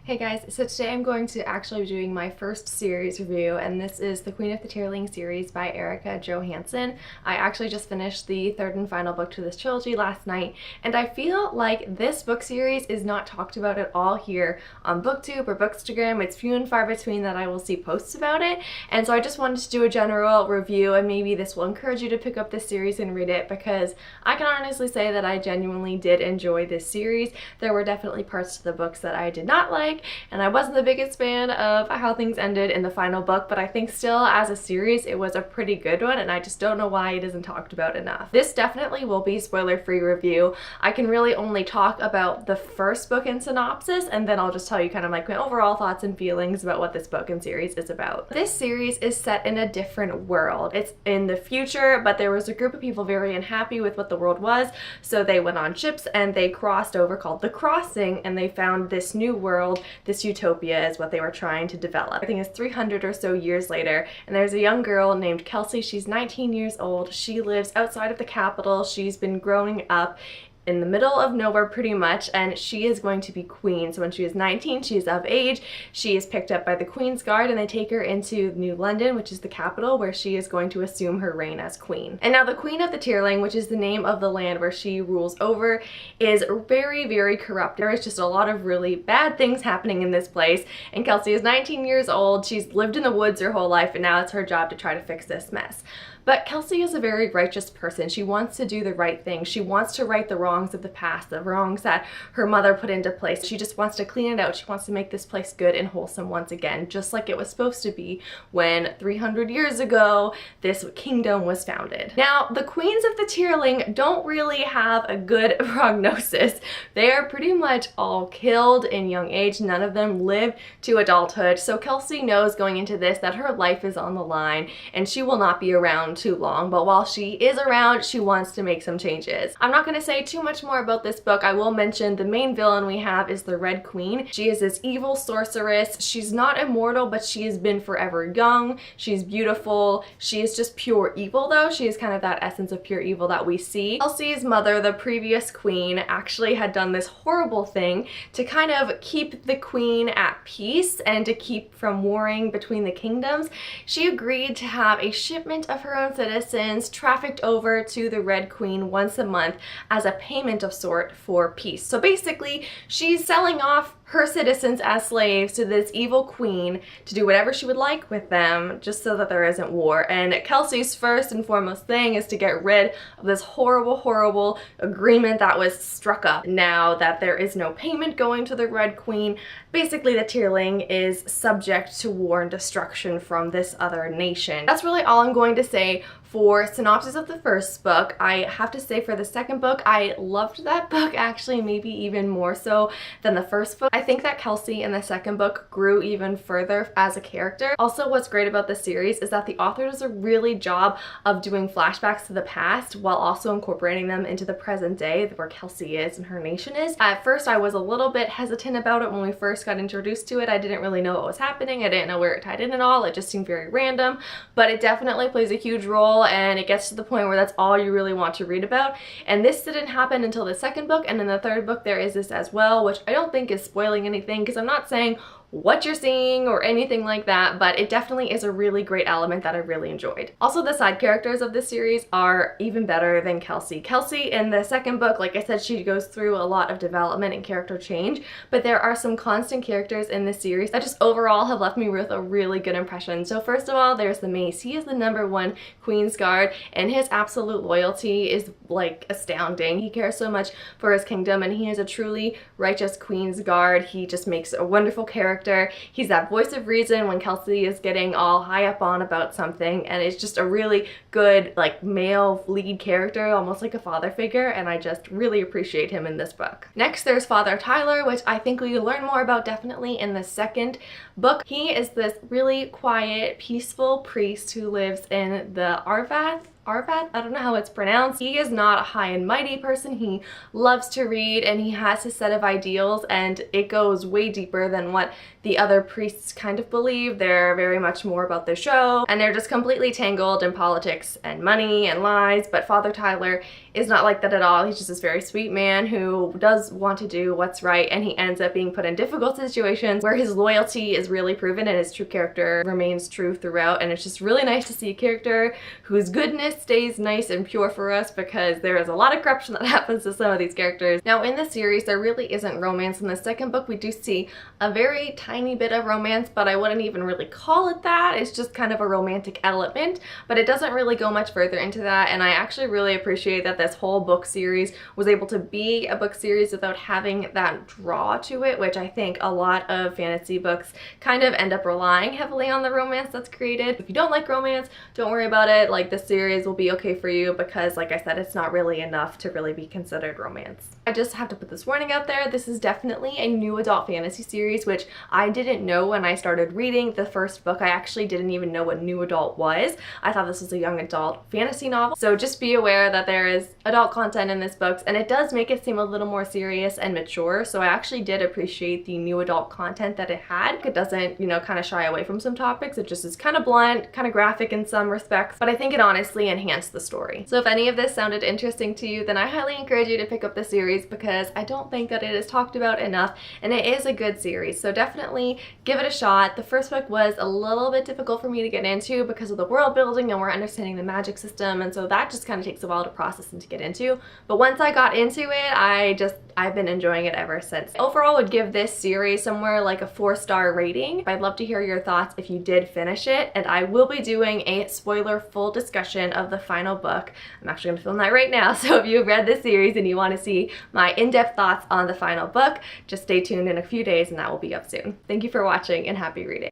Hey guys, so today I'm going to actually be doing my first series review, and this is the Queen of the Tearling series by Erica Johansson. I actually just finished the third and final book to this trilogy last night, and I feel like this book series is not talked about at all here on BookTube or Bookstagram. It's few and far between that I will see posts about it, and so I just wanted to do a general review, and maybe this will encourage you to pick up this series and read it, because I can honestly say that I genuinely did enjoy this series. There were definitely parts to the books that I did not like, and I wasn't the biggest fan of how things ended in the final book, but I think still as a series it was a pretty good one, and I just don't know why it isn't talked about enough. This definitely will be spoiler-free review. I can really only talk about the first book in Synopsis, and then I'll just tell you kind of like my overall thoughts and feelings about what this book and series is about. This series is set in a different world. It's in the future, but there was a group of people very unhappy with what the world was, so they went on ships and they crossed over, called the Crossing, and they found this new world. This utopia is what they were trying to develop. I think it's 300 or so years later, and there's a young girl named Kelsey. She's 19 years old. She lives outside of the capital. She's been growing up in the middle of nowhere pretty much, and she is going to be queen. So when she is 19, she is of age. She is picked up by the Queen's Guard, and they take her into New London, which is the capital, where she is going to assume her reign as queen. And now the Queen of the Tearling, which is the name of the land where she rules over, is very, very corrupt. There is just a lot of really bad things happening in this place, and Kelsey is 19 years old. She's lived in the woods her whole life, and now it's her job to try to fix this mess. But Kelsey is a very righteous person. She wants to do the right thing. She wants to right the wrongs of the past, the wrongs that her mother put into place. She just wants to clean it out. She wants to make this place good and wholesome once again, just like it was supposed to be when 300 years ago this kingdom was founded. Now, the queens of the Tearling don't really have a good prognosis. They are pretty much all killed in young age. None of them live to adulthood. So Kelsey knows going into this that her life is on the line and she will not be around too long, but while she is around, she wants to make some changes. I'm not going to say too much more about this book. I will mention the main villain we have is the Red Queen. She is this evil sorceress. She's not immortal, but she has been forever young. She's beautiful. She is just pure evil though. She is kind of that essence of pure evil that we see. Kelsey's mother, the previous queen, actually had done this horrible thing to kind of keep the queen at peace and to keep from warring between the kingdoms. She agreed to have a shipment of her own citizens trafficked over to the Red Queen once a month as a payment of sort for peace. So basically, she's selling off her citizens as slaves to this evil queen to do whatever she would like with them, just so that there isn't war. And Kelsey's first and foremost thing is to get rid of this horrible, horrible agreement that was struck up. Now that there is no payment going to the Red Queen, basically the Tearling is subject to war and destruction from this other nation. That's really all I'm going to say for Synopsis of the first book. I have to say for the second book, I loved that book actually, maybe even more so than the first book. I think that Kelsey in the second book grew even further as a character. Also, what's great about this series is that the author does a really job of doing flashbacks to the past while also incorporating them into the present day where Kelsey is and her nation is. At first, I was a little bit hesitant about it when we first got introduced to it. I didn't really know what was happening. I didn't know where it tied in at all. It just seemed very random, but it definitely plays a huge role, and it gets to the point where that's all you really want to read about. And this didn't happen until the second book, and in the third book there is this as well, which I don't think is spoiling anything because I'm not saying what you're seeing or anything like that, but it definitely is a really great element that I really enjoyed. Also, the side characters of this series are even better than Kelsey. Kelsey in the second book, like I said, she goes through a lot of development and character change, but there are some constant characters in this series that just overall have left me with a really good impression. So first of all, there's the Mace. He is the #1 Queen's Guard, and his absolute loyalty is like astounding. He cares so much for his kingdom, and he is a truly righteous Queen's Guard. He just makes a wonderful character. He's that voice of reason when Kelsey is getting all high up on about something, and it's just a really good like male lead character, almost like a father figure, and I just really appreciate him in this book. Next, there's Father Tyler, which I think we learn more about definitely in the second book. He is this really quiet, peaceful priest who lives in the Arvath, I don't know how it's pronounced. He is not a high and mighty person. He loves to read, and he has his set of ideals, and it goes way deeper than what the other priests kind of believe. They're very much more about the show, and they're just completely tangled in politics and money and lies, but Father Tyler is not like that at all. He's just this very sweet man who does want to do what's right, and he ends up being put in difficult situations where his loyalty is really proven and his true character remains true throughout. And it's just really nice to see a character whose goodness stays nice and pure for us, because there is a lot of corruption that happens to some of these characters. Now in the series there really isn't romance. In the second book we do see a very tiny bit of romance, but I wouldn't even really call it that. It's just kind of a romantic element, but it doesn't really go much further into that. And I actually really appreciate that this whole book series was able to be a book series without having that draw to it, which I think a lot of fantasy books kind of end up relying heavily on the romance that's created. If you don't like romance, don't worry about it. Like, this series will be okay for you because, like I said, it's not really enough to really be considered romance. I just have to put this warning out there. This is definitely a new adult fantasy series, which I didn't know when I started reading the first book. I actually didn't even know what new adult was. I thought this was a young adult fantasy novel. So just be aware that there is adult content in this book, and it does make it seem a little more serious and mature. So I actually did appreciate the new adult content that it had. It doesn't, you know, kind of shy away from some topics. It just is kind of blunt, kind of graphic in some respects, but I think it honestly enhanced the story. So if any of this sounded interesting to you, then I highly encourage you to pick up the series, because I don't think that it is talked about enough, and it is a good series. So definitely give it a shot. The first book was a little bit difficult for me to get into because of the world building, and we're understanding the magic system, and so that just kind of takes a while to process and to get into. But once I got into it, I've been enjoying it ever since. Overall, I would give this series somewhere like a 4-star rating. I'd love to hear your thoughts if you did finish it, and I will be doing a spoiler full discussion of the final book. I'm actually gonna film that right now, so if you've read this series and you want to see my in-depth thoughts on the final book, just stay tuned in a few days and that will be up soon. Thank you for watching and happy reading.